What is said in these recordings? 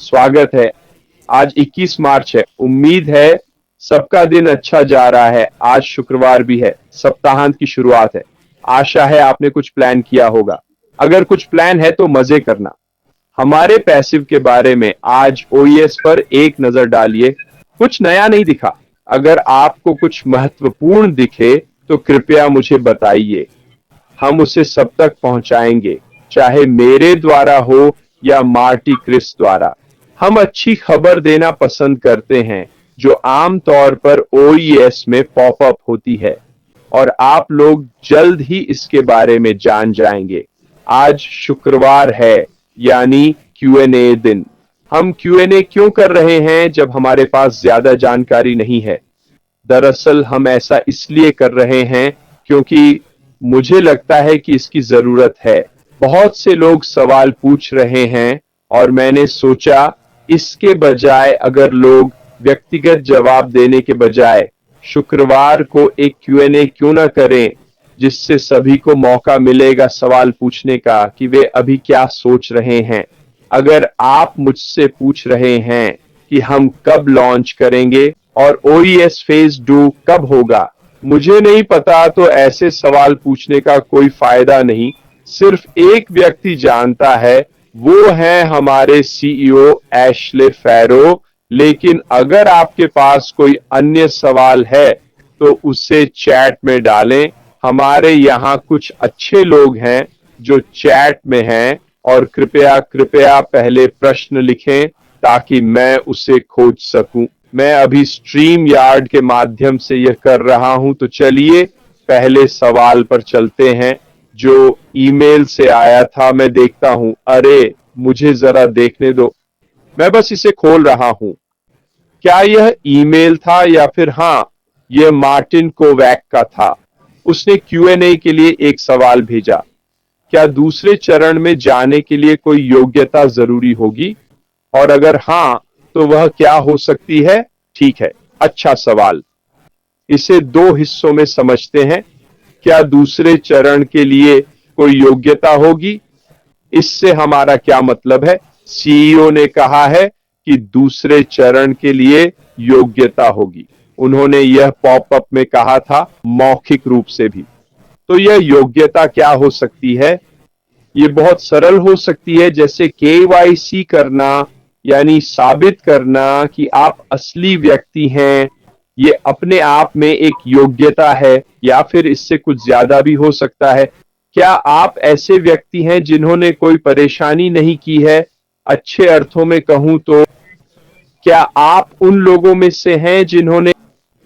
स्वागत है। आज 21 मार्च है। उम्मीद है सबका दिन अच्छा जा रहा है। आज शुक्रवार भी है, सप्ताहांत की शुरुआत है। आशा है आपने कुछ प्लान किया होगा। अगर कुछ प्लान है तो मजे करना। हमारे पैसिव के बारे में आज ओईएस पर एक नजर डालिए। कुछ नया नहीं दिखा। अगर आपको कुछ महत्वपूर्ण दिखे तो कृपया मुझे बताइए। हम उसे सब तक पहुंचाएंगे, चाहे मेरे द्वारा हो या मार्टी क्रिस द्वारा। हम अच्छी खबर देना पसंद करते हैं जो आमतौर पर ओईएस में पॉपअप होती है, और आप लोग जल्द ही इसके बारे में जान जाएंगे। आज शुक्रवार है, यानी क्यूएनए दिन। हम क्यूएनए क्यों कर रहे हैं जब हमारे पास ज्यादा जानकारी नहीं है? दरअसल हम ऐसा इसलिए कर रहे हैं क्योंकि मुझे लगता है कि इसकी जरूरत है। बहुत से लोग सवाल पूछ रहे हैं और मैंने सोचा इसके बजाय अगर लोग व्यक्तिगत जवाब देने के बजाय शुक्रवार को एक क्यूएनए क्यों ना करें, जिससे सभी को मौका मिलेगा सवाल पूछने का कि वे अभी क्या सोच रहे हैं। अगर आप मुझसे पूछ रहे हैं कि हम कब लॉन्च करेंगे और ओईएस फेज 2 कब होगा, मुझे नहीं पता, तो ऐसे सवाल पूछने का कोई फायदा नहीं। सिर्फ एक व्यक्ति जानता है, वो है हमारे सीईओ एशले फैरो। लेकिन अगर आपके पास कोई अन्य सवाल है तो उसे चैट में डालें। हमारे यहाँ कुछ अच्छे लोग हैं जो चैट में हैं, और कृपया कृपया पहले प्रश्न लिखें ताकि मैं उसे खोज सकूं। मैं अभी स्ट्रीम यार्ड के माध्यम से यह कर रहा हूं, तो चलिए पहले सवाल पर चलते हैं जो ईमेल से आया था। मैं देखता हूं। अरे मुझे जरा देखने दो, मैं बस इसे खोल रहा हूं। क्या यह ईमेल था या फिर हाँ, यह मार्टिन कोवैक का था। उसने क्यूएनए के लिए एक सवाल भेजा। क्या दूसरे चरण में जाने के लिए कोई योग्यता जरूरी होगी, और अगर हां तो वह क्या हो सकती है? ठीक है, अच्छा सवाल। इसे दो हिस्सों में समझते हैं। क्या दूसरे चरण के लिए कोई योग्यता होगी? इससे हमारा क्या मतलब है? सीईओ ने कहा है कि दूसरे चरण के लिए योग्यता होगी। उन्होंने यह पॉपअप में कहा था, मौखिक रूप से भी। तो यह योग्यता क्या हो सकती है? ये बहुत सरल हो सकती है, जैसे केवाईसी करना, यानी साबित करना कि आप असली व्यक्ति हैं। ये अपने आप में एक योग्यता है, या फिर इससे कुछ ज्यादा भी हो सकता है। क्या आप ऐसे व्यक्ति हैं जिन्होंने कोई परेशानी नहीं की है? अच्छे अर्थों में कहूं तो क्या आप उन लोगों में से हैं जिन्होंने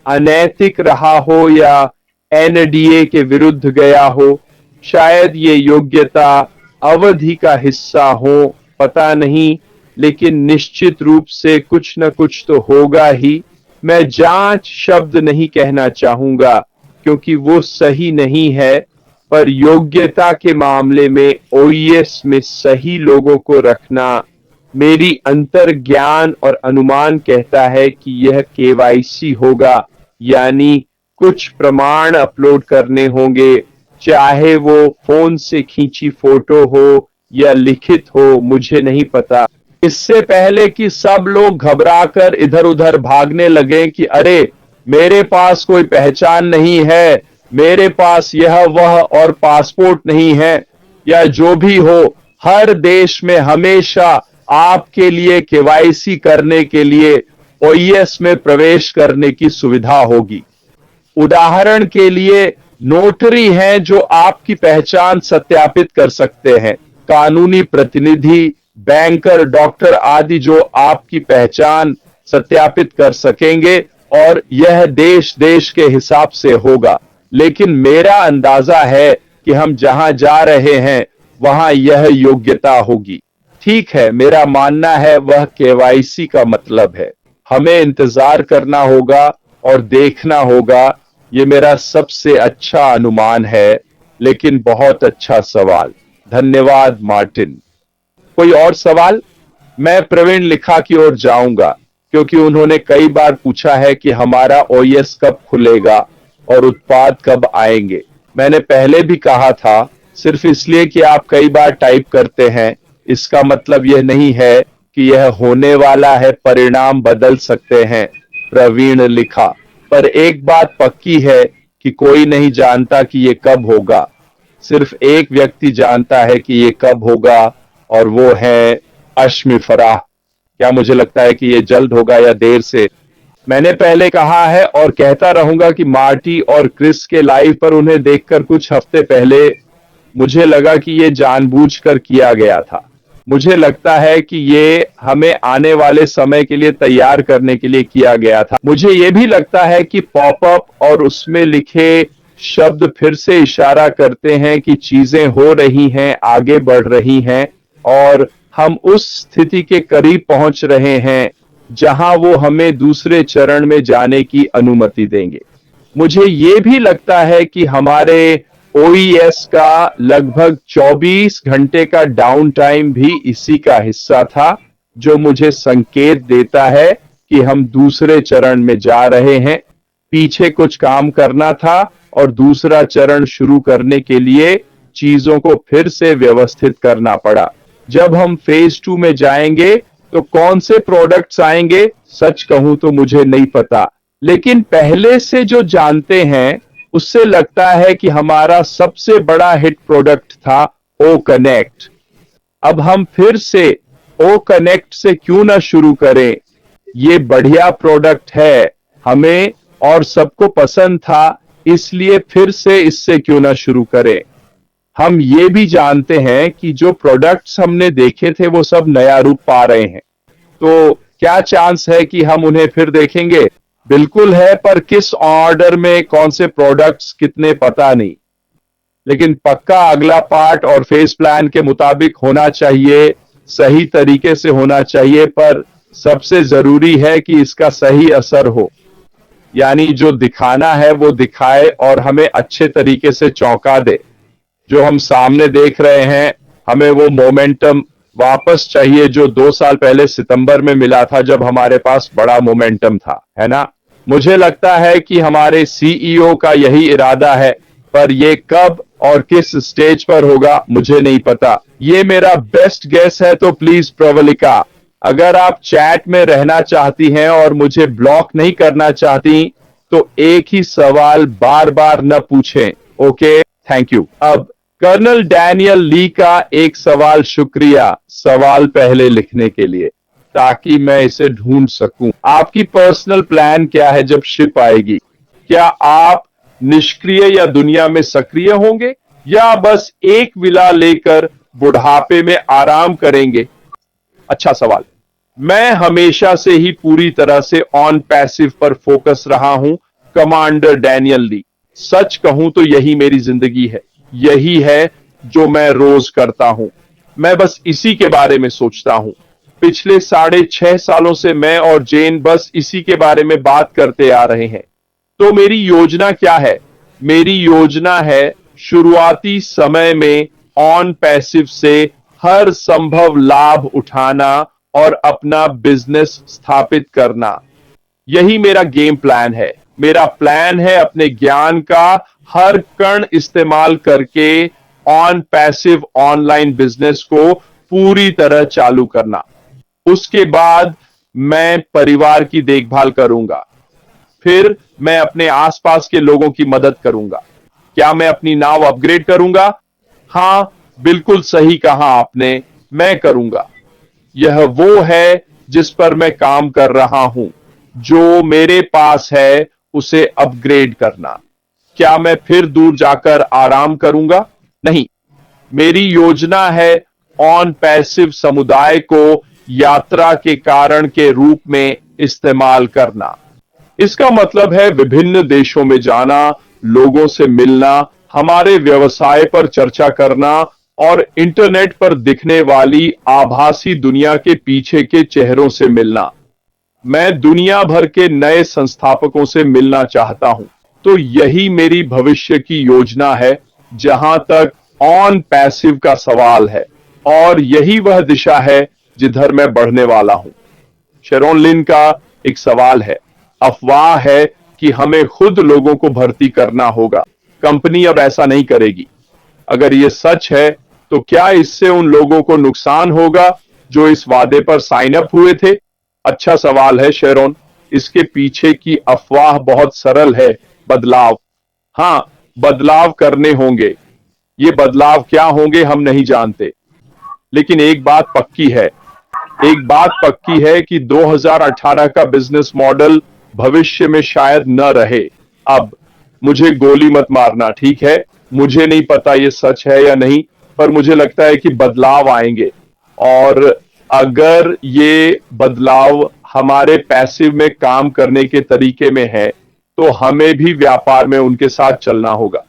अनैतिक रहा हो या एनडीए के विरुद्ध गया हो? शायद ये योग्यता अवधि का हिस्सा हो, पता नहीं, लेकिन निश्चित रूप से कुछ न कुछ तो होगा ही। मैं जांच शब्द नहीं कहना चाहूंगा क्योंकि वो सही नहीं है, पर योग्यता के मामले में ओईएस में सही लोगों को रखना, मेरी अंतर्ज्ञान और अनुमान कहता है कि यह केवाईसी होगा, यानी कुछ प्रमाण अपलोड करने होंगे, चाहे वो फोन से खींची फोटो हो या लिखित हो, मुझे नहीं पता। इससे पहले कि सब लोग घबराकर इधर उधर भागने लगे कि अरे मेरे पास कोई पहचान नहीं है, मेरे पास यह वह और पासपोर्ट नहीं है, या जो भी हो, हर देश में हमेशा आपके लिए केवाईसी करने के लिए ओईएस में प्रवेश करने की सुविधा होगी। उदाहरण के लिए नोटरी हैं जो आपकी पहचान सत्यापित कर सकते हैं, कानूनी प्रतिनिधि, बैंकर, डॉक्टर आदि जो आपकी पहचान सत्यापित कर सकेंगे, और यह देश देश के हिसाब से होगा। लेकिन मेरा अंदाजा है कि हम जहां जा रहे हैं वहां यह योग्यता होगी। ठीक है, मेरा मानना है वह केवाईसी का मतलब है। हमें इंतजार करना होगा और देखना होगा। ये मेरा सबसे अच्छा अनुमान है, लेकिन बहुत अच्छा सवाल। धन्यवाद मार्टिन। कोई और सवाल? मैं प्रवीण लिखा की ओर जाऊंगा क्योंकि उन्होंने कई बार पूछा है कि हमारा ओईएस कब खुलेगा और उत्पाद कब आएंगे। मैंने पहले भी कहा था, सिर्फ इसलिए कि आप कई बार टाइप करते हैं इसका मतलब यह नहीं है कि यह होने वाला है, परिणाम बदल सकते हैं, प्रवीण लिखा। पर एक बात पक्की है कि कोई नहीं जानता कि ये कब होगा। सिर्फ एक व्यक्ति जानता है कि ये कब होगा, और वो है अश्मी फराह। क्या मुझे लगता है कि ये जल्द होगा या देर से? मैंने पहले कहा है और कहता रहूंगा कि मार्टी और क्रिस के लाइव पर उन्हें देखकर कुछ हफ्ते पहले मुझे लगा कि ये जानबूझकर किया गया था। मुझे लगता है कि ये हमें आने वाले समय के लिए तैयार करने के लिए किया गया था। मुझे ये भी लगता है कि पॉपअप और उसमें लिखे शब्द फिर से इशारा करते हैं कि चीजें हो रही हैं, आगे बढ़ रही हैं, और हम उस स्थिति के करीब पहुंच रहे हैं जहां वो हमें दूसरे चरण में जाने की अनुमति देंगे। मुझे ये भी लगता है कि हमारे ओईएस का लगभग 24 घंटे का डाउन टाइम भी इसी का हिस्सा था, जो मुझे संकेत देता है कि हम दूसरे चरण में जा रहे हैं। पीछे कुछ काम करना था और दूसरा चरण शुरू करने के लिए चीजों को फिर से व्यवस्थित करना पड़ा। जब हम फेज 2 में जाएंगे तो कौन से प्रोडक्ट्स आएंगे, सच कहूं तो मुझे नहीं पता, लेकिन पहले से जो जानते हैं उससे लगता है कि हमारा सबसे बड़ा हिट प्रोडक्ट था ओ कनेक्ट। अब हम फिर से ओ कनेक्ट से क्यों ना शुरू करें? ये बढ़िया प्रोडक्ट है, हमें और सबको पसंद था, इसलिए फिर से इससे क्यों ना शुरू करें? हम ये भी जानते हैं कि जो प्रोडक्ट्स हमने देखे थे वो सब नया रूप पा रहे हैं, तो क्या चांस है कि हम उन्हें फिर देखेंगे? बिल्कुल है, पर किस ऑर्डर में, कौन से प्रोडक्ट्स कितने, पता नहीं। लेकिन पक्का अगला पार्ट और फेस प्लान के मुताबिक होना चाहिए, सही तरीके से होना चाहिए, पर सबसे जरूरी है कि इसका सही असर हो। यानी जो दिखाना है वो दिखाए और हमें अच्छे तरीके से चौंका दे। जो हम सामने देख रहे हैं, हमें वो मोमेंटम वापस चाहिए जो 2 साल पहले सितंबर में मिला था, जब हमारे पास बड़ा मोमेंटम था, है ना? मुझे लगता है कि हमारे सीईओ का यही इरादा है, पर ये कब और किस स्टेज पर होगा मुझे नहीं पता। ये मेरा बेस्ट गेस है, तो प्लीज प्रवलिका, अगर आप चैट में रहना चाहती हैं और मुझे ब्लॉक नहीं करना चाहती, तो एक ही सवाल बार बार न पूछें। Okay, thank you. अब कर्नल डैनियल ली का एक सवाल, शुक्रिया सवाल पहले लिखने के लिए, ताकि मैं इसे ढूंढ सकूं। आपकी पर्सनल प्लान क्या है जब शिप आएगी? क्या आप निष्क्रिय या दुनिया में सक्रिय होंगे, या बस एक विला लेकर बुढ़ापे में आराम करेंगे? अच्छा सवाल। मैं हमेशा से ही पूरी तरह से ऑन पैसिव पर फोकस रहा हूं, कमांडर डैनियल ली। सच कहूं तो यही मेरी जिंदगी है, यही है जो मैं रोज करता हूं। मैं बस इसी के बारे में सोचता हूं। पिछले 6.5 सालों से मैं और जेन बस इसी के बारे में बात करते आ रहे हैं। तो मेरी योजना क्या है? मेरी योजना है शुरुआती समय में ऑन पैसिव से हर संभव लाभ उठाना और अपना बिजनेस स्थापित करना। यही मेरा गेम प्लान है। मेरा प्लान है अपने ज्ञान का हर कण इस्तेमाल करके ऑन पैसिव ऑनलाइन बिजनेस को पूरी तरह चालू करना। उसके बाद मैं परिवार की देखभाल करूंगा, फिर मैं अपने आसपास के लोगों की मदद करूंगा। क्या मैं अपनी नाव अपग्रेड करूंगा? हां, बिल्कुल सही कहा आपने, मैं करूंगा। यह वो है जिस पर मैं काम कर रहा हूं। जो मेरे पास है उसे अपग्रेड करना। क्या मैं फिर दूर जाकर आराम करूंगा? नहीं, मेरी योजना है ऑन पैसिव समुदाय को यात्रा के कारण के रूप में इस्तेमाल करना। इसका मतलब है विभिन्न देशों में जाना, लोगों से मिलना, हमारे व्यवसाय पर चर्चा करना और इंटरनेट पर दिखने वाली आभासी दुनिया के पीछे के चेहरों से मिलना। मैं दुनिया भर के नए संस्थापकों से मिलना चाहता हूं। तो यही मेरी भविष्य की योजना है जहां तक ऑन पैसिव का सवाल है, और यही वह दिशा है जिधर मैं बढ़ने वाला हूं। शेरोन लिन का एक सवाल है, अफवाह है कि हमें खुद लोगों को भर्ती करना होगा, कंपनी अब ऐसा नहीं करेगी। अगर यह सच है तो क्या इससे उन लोगों को नुकसान होगा जो इस वादे पर साइन अप हुए थे? अच्छा सवाल है शेरोन। इसके पीछे की अफवाह बहुत सरल है, बदलाव। हाँ, बदलाव करने होंगे। ये बदलाव क्या होंगे हम नहीं जानते, लेकिन एक बात पक्की है कि 2018 का बिजनेस मॉडल भविष्य में शायद न रहे। अब मुझे गोली मत मारना, ठीक है? मुझे नहीं पता ये सच है या नहीं, पर मुझे लगता है कि बदलाव आएंगे। और अगर ये बदलाव हमारे पैसिव में काम करने के तरीके में है, तो हमें भी व्यापार में उनके साथ चलना होगा।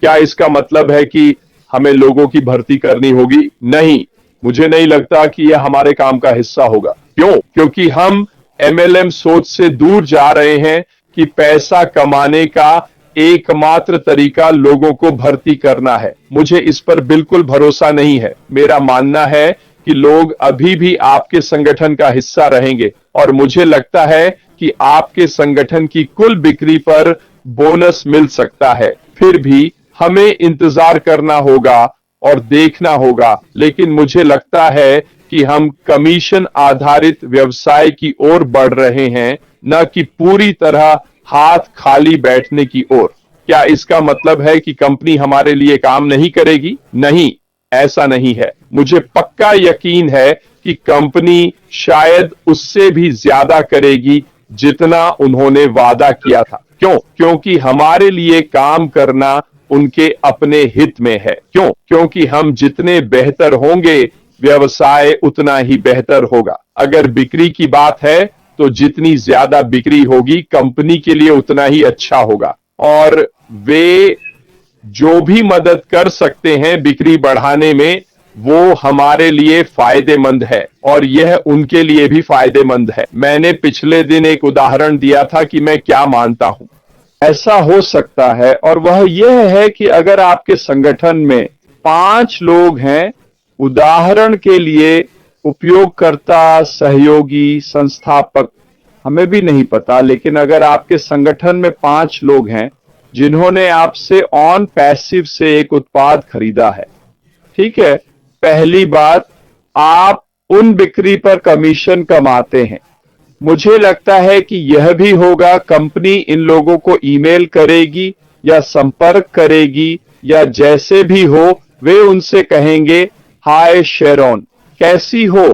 क्या इसका मतलब है कि हमें लोगों की भर्ती करनी होगी? नहीं, मुझे नहीं लगता कि यह हमारे काम का हिस्सा होगा। क्यों? क्योंकि हम एमएलएम सोच से दूर जा रहे हैं कि पैसा कमाने का एकमात्र तरीका लोगों को भर्ती करना है। मुझे इस पर बिल्कुल भरोसा नहीं है। मेरा मानना है कि लोग अभी भी आपके संगठन का हिस्सा रहेंगे, और मुझे लगता है कि आपके संगठन की कुल बिक्री पर बोनस मिल सकता है। फिर भी हमें इंतजार करना होगा और देखना होगा, लेकिन मुझे लगता है कि हम कमीशन आधारित व्यवसाय की ओर बढ़ रहे हैं, न कि पूरी तरह हाथ खाली बैठने की ओर। क्या इसका मतलब है कि कंपनी हमारे लिए काम नहीं करेगी? नहीं, ऐसा नहीं है। मुझे पक्का यकीन है कि कंपनी शायद उससे भी ज्यादा करेगी जितना उन्होंने वादा किया था। क्यों? क्योंकि हमारे लिए काम करना उनके अपने हित में है। क्यों? क्योंकि हम जितने बेहतर होंगे, व्यवसाय उतना ही बेहतर होगा। अगर बिक्री की बात है, तो जितनी ज्यादा बिक्री होगी कंपनी के लिए उतना ही अच्छा होगा। और वे जो भी मदद कर सकते हैं बिक्री बढ़ाने में, वो हमारे लिए फायदेमंद है, और यह उनके लिए भी फायदेमंद है। मैंने पिछले दिन एक उदाहरण दिया था कि मैं क्या मानता हूं। ऐसा हो सकता है, और वह यह है कि अगर आपके संगठन में 5 लोग हैं, उदाहरण के लिए उपयोगकर्ता, सहयोगी, संस्थापक, हमें भी नहीं पता, लेकिन अगर आपके संगठन में 5 लोग हैं जिन्होंने आपसे ऑन पैसिव से एक उत्पाद खरीदा है, ठीक है? पहली बात, आप उन बिक्री पर कमीशन कमाते हैं। मुझे लगता है कि यह भी होगा, कंपनी इन लोगों को ईमेल करेगी या संपर्क करेगी, या जैसे भी हो, वे उनसे कहेंगे, हाय शेरोन, कैसी हो?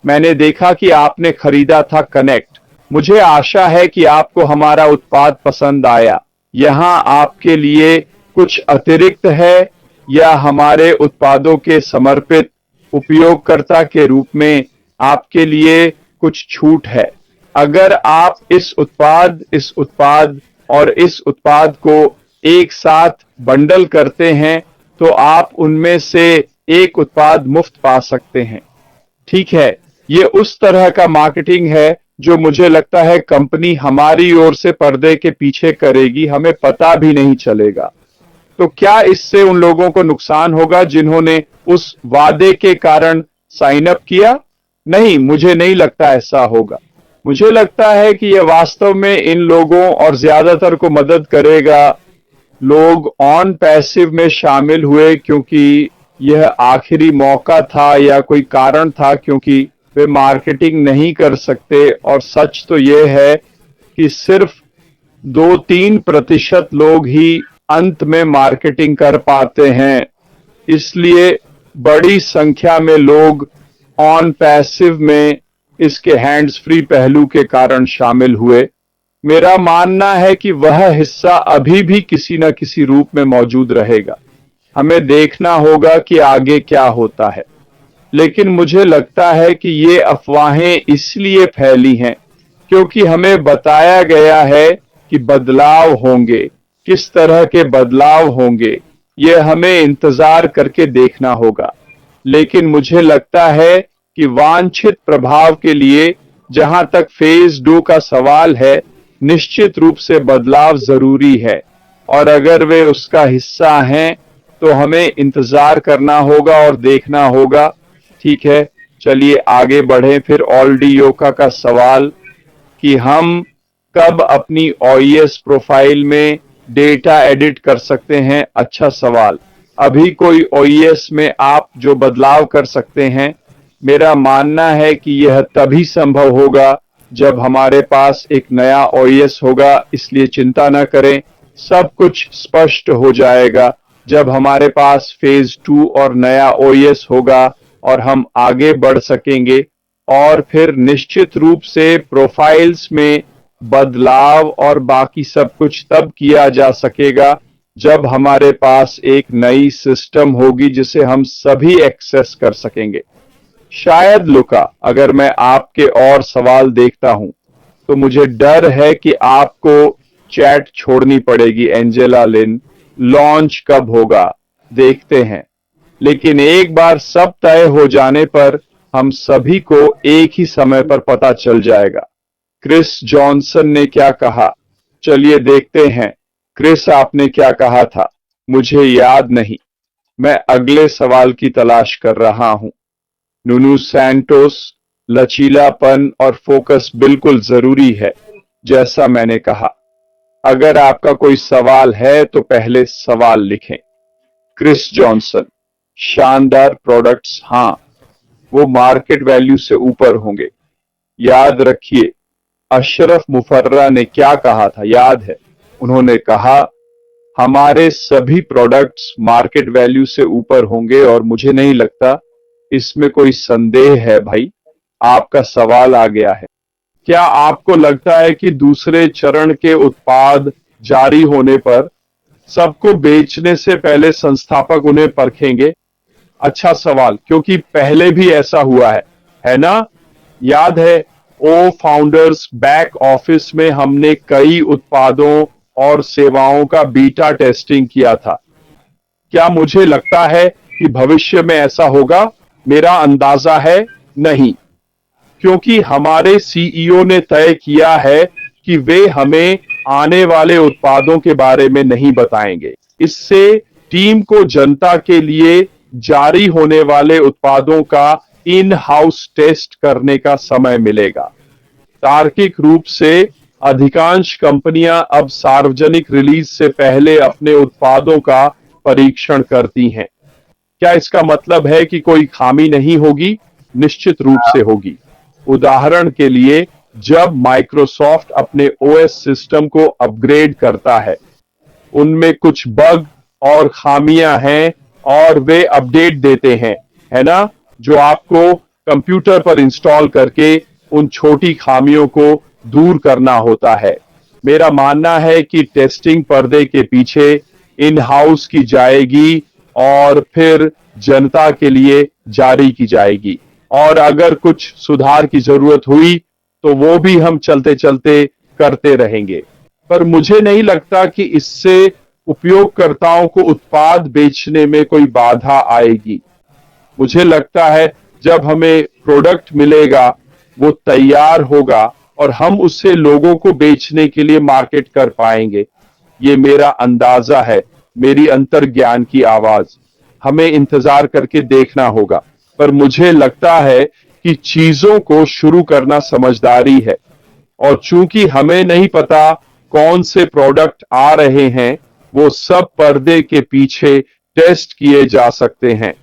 मैंने देखा कि आपने खरीदा था कनेक्ट। मुझे आशा है कि आपको हमारा उत्पाद पसंद आया। यहां आपके लिए कुछ अतिरिक्त है, या हमारे उत्पादों के समर्पित उपयोगकर्ता के रूप में आपके लिए कुछ छूट है। अगर आप इस उत्पाद और इस उत्पाद को एक साथ बंडल करते हैं, तो आप उनमें से एक उत्पाद मुफ्त पा सकते हैं। ठीक है, ये उस तरह का मार्केटिंग है जो मुझे लगता है कंपनी हमारी ओर से पर्दे के पीछे करेगी, हमें पता भी नहीं चलेगा। तो क्या इससे उन लोगों को नुकसान होगा जिन्होंने उस वादे के कारण साइन अप किया? नहीं, मुझे नहीं लगता ऐसा होगा। मुझे लगता है कि यह वास्तव में इन लोगों और ज्यादातर को मदद करेगा। लोग ऑन पैसिव में शामिल हुए क्योंकि यह आखिरी मौका था, या कोई कारण था, क्योंकि वे मार्केटिंग नहीं कर सकते। और सच तो यह है कि सिर्फ 2-3% लोग ही अंत में मार्केटिंग कर पाते हैं। इसलिए बड़ी संख्या में लोग ऑन पैसिव में इसके हैंड्स फ्री पहलू के कारण शामिल हुए। मेरा मानना है कि वह हिस्सा अभी भी किसी न किसी रूप में मौजूद रहेगा। हमें देखना होगा कि आगे क्या होता है। लेकिन मुझे लगता है कि ये अफवाहें इसलिए फैली हैं क्योंकि हमें बताया गया है कि बदलाव होंगे। किस तरह के बदलाव होंगे, यह हमें इंतजार करके देखना होगा। लेकिन मुझे लगता है कि वांछित प्रभाव के लिए, जहां तक फेज 2 का सवाल है, निश्चित रूप से बदलाव जरूरी है। और अगर वे उसका हिस्सा हैं, तो हमें इंतजार करना होगा और देखना होगा। ठीक है, चलिए आगे बढ़ें। फिर ऑल्डियोका का सवाल कि हम कब अपनी ओईएस प्रोफाइल में डेटा एडिट कर सकते हैं? अच्छा सवाल। अभी कोई ओईएस में आप जो बदलाव कर सकते हैं, मेरा मानना है कि यह तभी संभव होगा जब हमारे पास एक नया ओएस होगा, इसलिए चिंता न करें, सब कुछ स्पष्ट हो जाएगा जब हमारे पास फेज 2 और नया ओएस होगा और हम आगे बढ़ सकेंगे। और फिर निश्चित रूप से प्रोफाइल्स में बदलाव और बाकी सब कुछ तब किया जा सकेगा जब हमारे पास एक नई सिस्टम होगी जिसे हम सभी एक्सेस कर सकेंगे। शायद लुका, अगर मैं आपके और सवाल देखता हूं तो मुझे डर है कि आपको चैट छोड़नी पड़ेगी। एंजेला लिन, लॉन्च कब होगा देखते हैं, लेकिन एक बार सब तय हो जाने पर हम सभी को एक ही समय पर पता चल जाएगा। क्रिस जॉनसन ने क्या कहा, चलिए देखते हैं। क्रिस, आपने क्या कहा था? मुझे याद नहीं, मैं अगले सवाल की तलाश कर रहा हूं। नुनू सैंटोस, लचीलापन और फोकस बिल्कुल जरूरी है, जैसा मैंने कहा। अगर आपका कोई सवाल है तो पहले सवाल लिखें। क्रिस जॉनसन, शानदार प्रोडक्ट्स, हां, वो मार्केट वैल्यू से ऊपर होंगे। याद रखिए, अशरफ मुफर्रा ने क्या कहा था, याद है? उन्होंने कहा, हमारे सभी प्रोडक्ट्स मार्केट वैल्यू से ऊपर होंगे, और मुझे नहीं लगता इसमें कोई संदेह है। भाई, आपका सवाल आ गया है। क्या आपको लगता है कि दूसरे चरण के उत्पाद जारी होने पर सबको बेचने से पहले संस्थापक उन्हें परखेंगे? अच्छा सवाल, क्योंकि पहले भी ऐसा हुआ है ना? याद है, ओ फाउंडर्स बैक ऑफिस में हमने कई उत्पादों और सेवाओं का बीटा टेस्टिंग किया था। क्या मुझे लगता है कि भविष्य में ऐसा होगा? मेरा अंदाजा है नहीं, क्योंकि हमारे सीईओ ने तय किया है कि वे हमें आने वाले उत्पादों के बारे में नहीं बताएंगे। इससे टीम को जनता के लिए जारी होने वाले उत्पादों का इन हाउस टेस्ट करने का समय मिलेगा। तार्किक रूप से अधिकांश कंपनियां अब सार्वजनिक रिलीज से पहले अपने उत्पादों का परीक्षण करती हैं। क्या इसका मतलब है कि कोई खामी नहीं होगी? निश्चित रूप से होगी। उदाहरण के लिए, जब माइक्रोसॉफ्ट अपने ओएस सिस्टम को अपग्रेड करता है, उनमें कुछ बग और खामियां हैं और वे अपडेट देते हैं, है ना? जो आपको कंप्यूटर पर इंस्टॉल करके उन छोटी खामियों को दूर करना होता है। मेरा मानना है कि टेस्टिंग पर्दे के पीछे इन हाउस की जाएगी और फिर जनता के लिए जारी की जाएगी। और अगर कुछ सुधार की जरूरत हुई तो वो भी हम चलते चलते करते रहेंगे। पर मुझे नहीं लगता कि इससे उपयोगकर्ताओं को उत्पाद बेचने में कोई बाधा आएगी। मुझे लगता है जब हमें प्रोडक्ट मिलेगा, वो तैयार होगा और हम उससे लोगों को बेचने के लिए मार्केट कर पाएंगे। ये मेरा अंदाजा है, मेरी अंतर्ज्ञान की आवाज। हमें इंतजार करके देखना होगा, पर मुझे लगता है कि चीजों को शुरू करना समझदारी है। और चूंकि हमें नहीं पता कौन से प्रोडक्ट आ रहे हैं, वो सब पर्दे के पीछे टेस्ट किए जा सकते हैं।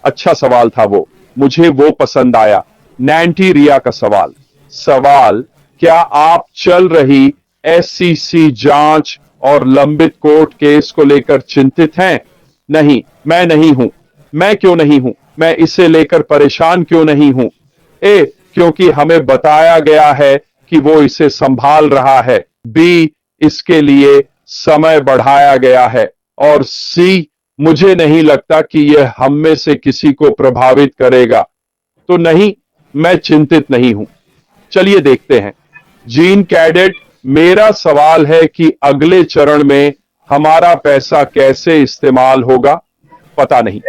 अच्छा सवाल था वो, मुझे वो पसंद आया। नैंटी रिया का सवाल, क्या आप चल रही एससीसी जांच और लंबित कोर्ट केस को लेकर चिंतित हैं? नहीं, मैं नहीं हूं। मैं क्यों नहीं हूं? मैं इसे लेकर परेशान क्यों नहीं हूं? ए, क्योंकि हमें बताया गया है कि वो इसे संभाल रहा है। बी, इसके लिए समय बढ़ाया गया है। और सी, मुझे नहीं लगता कि यह हम में से किसी को प्रभावित करेगा। तो नहीं, मैं चिंतित नहीं हूं। चलिए देखते हैं। जीन कैडेट, मेरा सवाल है कि अगले चरण में हमारा पैसा कैसे इस्तेमाल होगा? पता नहीं।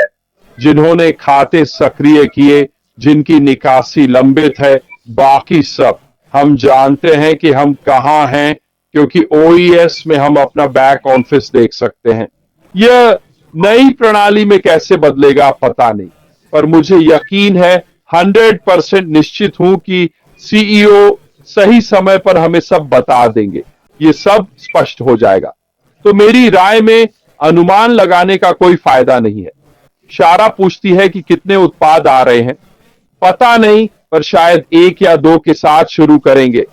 जिन्होंने खाते सक्रिय किए, जिनकी निकासी लंबित है, बाकी सब, हम जानते हैं कि हम कहां हैं, क्योंकि ओईएस में हम अपना बैक ऑफिस देख सकते हैं। यह नई प्रणाली में कैसे बदलेगा पता नहीं, पर मुझे यकीन है, 100% निश्चित हूं कि सीईओ सही समय पर हमें सब बता देंगे। ये सब स्पष्ट हो जाएगा। तो मेरी राय में अनुमान लगाने का कोई फायदा नहीं है। शारा पूछती है कि कितने उत्पाद आ रहे हैं। पता नहीं, पर शायद एक या दो के साथ शुरू करेंगे।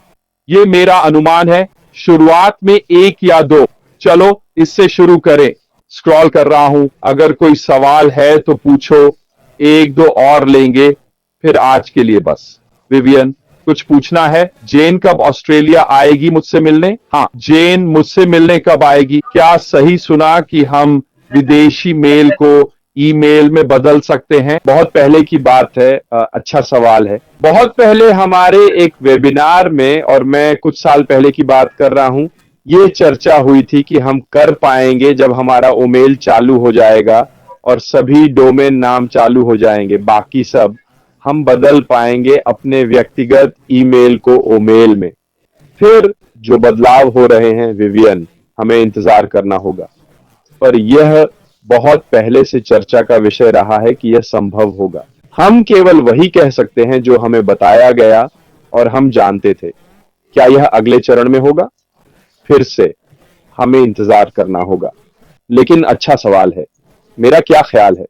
ये मेरा अनुमान है, शुरुआत में एक या दो। चलो इससे शुरू करें। स्क्रॉल कर रहा हूं, अगर कोई सवाल है तो पूछो, एक दो और लेंगे, फिर आज के लिए बस। विवियन, कुछ पूछना है? जेन कब ऑस्ट्रेलिया आएगी मुझसे मिलने? हाँ, जेन मुझसे मिलने कब आएगी? क्या सही सुना कि हम विदेशी मेल को ईमेल में बदल सकते हैं? बहुत पहले की बात है। अच्छा सवाल है। बहुत पहले हमारे एक वेबिनार में, और मैं कुछ साल पहले की बात कर रहा हूं, ये चर्चा हुई थी कि हम कर पाएंगे जब हमारा ओमेल चालू हो जाएगा और सभी डोमेन नाम चालू हो जाएंगे, बाकी सब हम बदल पाएंगे अपने व्यक्तिगत ईमेल को ओमेल में। फिर जो बदलाव हो रहे हैं विवियन, हमें इंतजार करना होगा। पर यह बहुत पहले से चर्चा का विषय रहा है कि यह संभव होगा। हम केवल वही कह सकते हैं जो हमें बताया गया और हम जानते थे। क्या यह अगले चरण में होगा? फिर से हमें इंतजार करना होगा। लेकिन अच्छा सवाल है। मेरा क्या ख्याल है?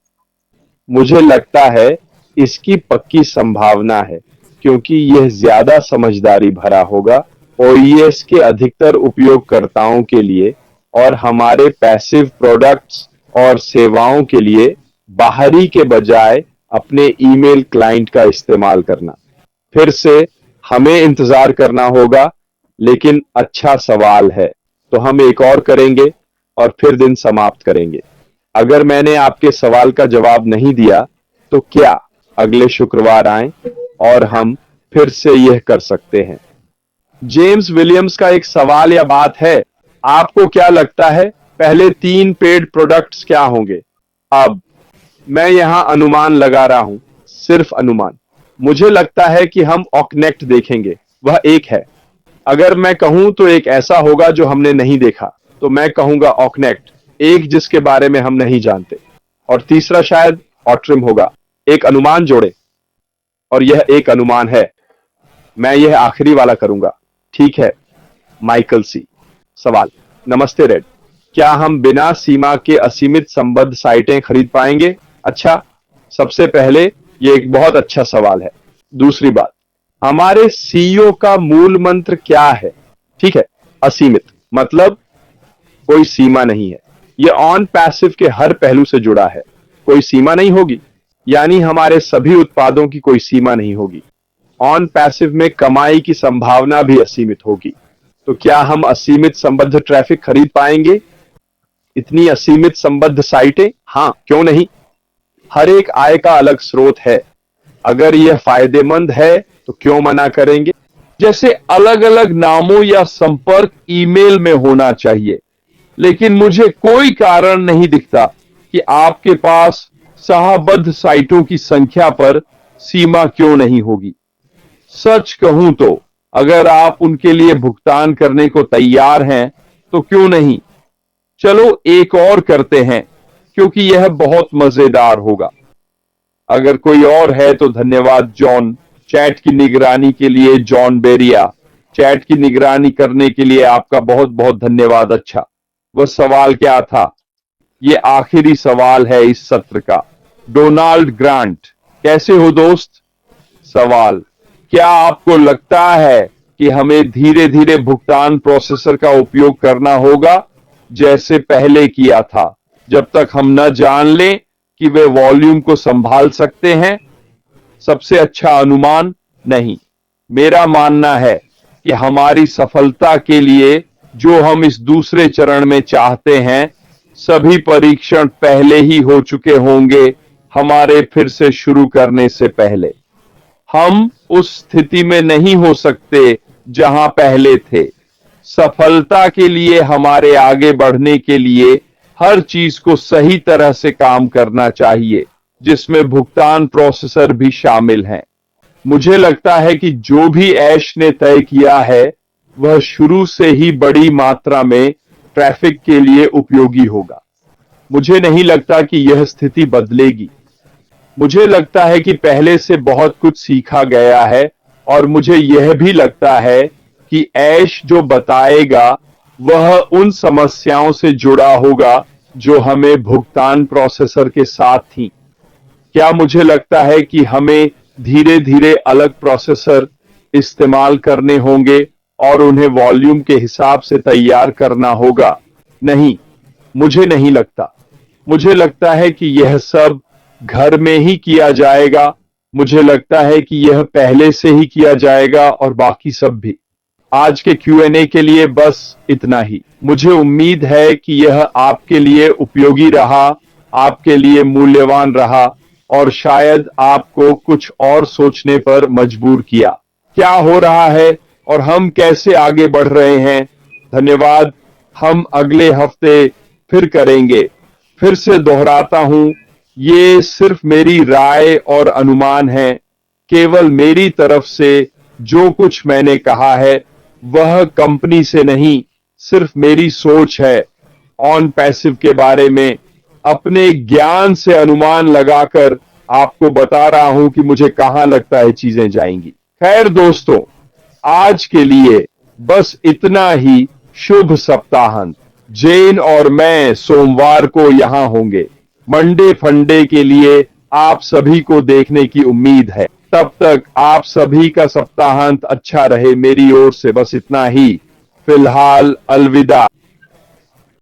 मुझे लगता है इसकी पक्की संभावना है, क्योंकि यह ज्यादा समझदारी भरा होगा ओईएस के अधिकतर उपयोगकर्ताओं के लिए और हमारे पैसिव प्रोडक्ट्स और सेवाओं के लिए बाहरी के बजाय अपने ईमेल क्लाइंट का इस्तेमाल करना। फिर से हमें इंतजार करना होगा, लेकिन अच्छा सवाल है। तो हम एक और करेंगे और फिर दिन समाप्त करेंगे। अगर मैंने आपके सवाल का जवाब नहीं दिया तो क्या अगले शुक्रवार आएं और हम फिर से यह कर सकते हैं? जेम्स विलियम्स का एक सवाल या बात है, आपको क्या लगता है पहले 3 पेड प्रोडक्ट्स क्या होंगे? अब मैं यहां अनुमान लगा रहा हूं, सिर्फ अनुमान। मुझे लगता है कि हम ऑकनेक्ट देखेंगे, वह एक है। अगर मैं कहूं तो एक ऐसा होगा जो हमने नहीं देखा, तो मैं कहूंगा ऑकनेक्ट, एक जिसके बारे में हम नहीं जानते। और तीसरा शायद ऑट्रिम होगा। एक अनुमान जोड़े, और यह एक अनुमान है। मैं यह आखिरी वाला करूंगा, ठीक है? माइकल सी। सवाल, नमस्ते रेड, क्या हम बिना सीमा के असीमित संबद्ध साइटें खरीद पाएंगे? अच्छा, सबसे पहले यह एक बहुत अच्छा सवाल है। दूसरी बात, हमारे सीईओ का मूल मंत्र क्या है? ठीक है, असीमित, मतलब कोई सीमा नहीं है। यह ऑन पैसिव के हर पहलू से जुड़ा है। कोई सीमा नहीं होगी, यानी हमारे सभी उत्पादों की कोई सीमा नहीं होगी। ऑन पैसिव में कमाई की संभावना भी असीमित होगी। तो क्या हम असीमित संबद्ध ट्रैफिक खरीद पाएंगे? इतनी असीमित संबद्ध साइटें? हाँ, क्यों नहीं? हर एक आय का अलग स्रोत है। अगर यह फायदेमंद है तो क्यों मना करेंगे? जैसे अलग अलग नामों या संपर्क ईमेल में होना चाहिए। लेकिन मुझे कोई कारण नहीं दिखता कि आपके पास सहबद्ध साइटों की संख्या पर सीमा क्यों नहीं होगी। सच कहूं तो अगर आप उनके लिए भुगतान करने को तैयार हैं तो क्यों नहीं? चलो एक और करते हैं, क्योंकि यह बहुत मजेदार होगा। अगर कोई और है तो धन्यवाद जॉन। चैट की निगरानी के लिए जॉन बेरिया। चैट की निगरानी करने के लिए आपका बहुत बहुत धन्यवाद। अच्छा, वह सवाल क्या था? ये आखिरी सवाल है इस सत्र का। डोनाल्ड ग्रांट, कैसे हो दोस्त? सवाल, क्या आपको लगता है कि हमें धीरे धीरे भुगतान प्रोसेसर का उपयोग करना होगा जैसे पहले किया था, जब तक हम न जान लें कि वे वॉल्यूम को संभाल सकते हैं? सबसे अच्छा अनुमान, नहीं। मेरा मानना है कि हमारी सफलता के लिए जो हम इस दूसरे चरण में चाहते हैं, सभी परीक्षण पहले ही हो चुके होंगे हमारे फिर से शुरू करने से पहले। हम उस स्थिति में नहीं हो सकते जहां पहले थे। सफलता के लिए हमारे आगे बढ़ने के लिए हर चीज को सही तरह से काम करना चाहिए, जिसमें भुगतान प्रोसेसर भी शामिल हैं। मुझे लगता है कि जो भी ऐश ने तय किया है वह शुरू से ही बड़ी मात्रा में ट्रैफिक के लिए उपयोगी होगा। मुझे नहीं लगता कि यह स्थिति बदलेगी। मुझे लगता है कि पहले से बहुत कुछ सीखा गया है, और मुझे यह भी लगता है कि ऐश जो बताएगा वह उन समस्याओं से जुड़ा होगा जो हमें भुगतान प्रोसेसर के साथ थी। क्या मुझे लगता है कि हमें धीरे धीरे अलग प्रोसेसर इस्तेमाल करने होंगे और उन्हें वॉल्यूम के हिसाब से तैयार करना होगा। नहीं, मुझे नहीं लगता। मुझे लगता है कि यह सब घर में ही किया जाएगा। मुझे लगता है कि यह पहले से ही किया जाएगा और बाकी सब भी। आज के Q&A के लिए बस इतना ही। मुझे उम्मीद है कि यह आपके लिए उपयोगी रहा, आपके लिए मूल्यवान रहा और शायद आपको कुछ और सोचने पर मजबूर किया। क्या हो रहा है और हम कैसे आगे बढ़ रहे हैं? धन्यवाद। हम अगले हफ्ते फिर करेंगे। फिर से दोहराता हूं, ये सिर्फ मेरी राय और अनुमान है। केवल मेरी तरफ से जो कुछ मैंने कहा है वह कंपनी से नहीं, सिर्फ मेरी सोच है। ऑन पैसिव के बारे में अपने ज्ञान से अनुमान लगाकर आपको बता रहा हूं कि मुझे कहां लगता है चीजें जाएंगी। खैर दोस्तों, आज के लिए बस इतना ही। शुभ सप्ताहांत। जेन और मैं सोमवार को यहां होंगे। मंडे फंडे के लिए आप सभी को देखने की उम्मीद है। तब तक आप सभी का सप्ताहांत अच्छा रहे। मेरी ओर से बस इतना ही। फिलहाल अलविदा।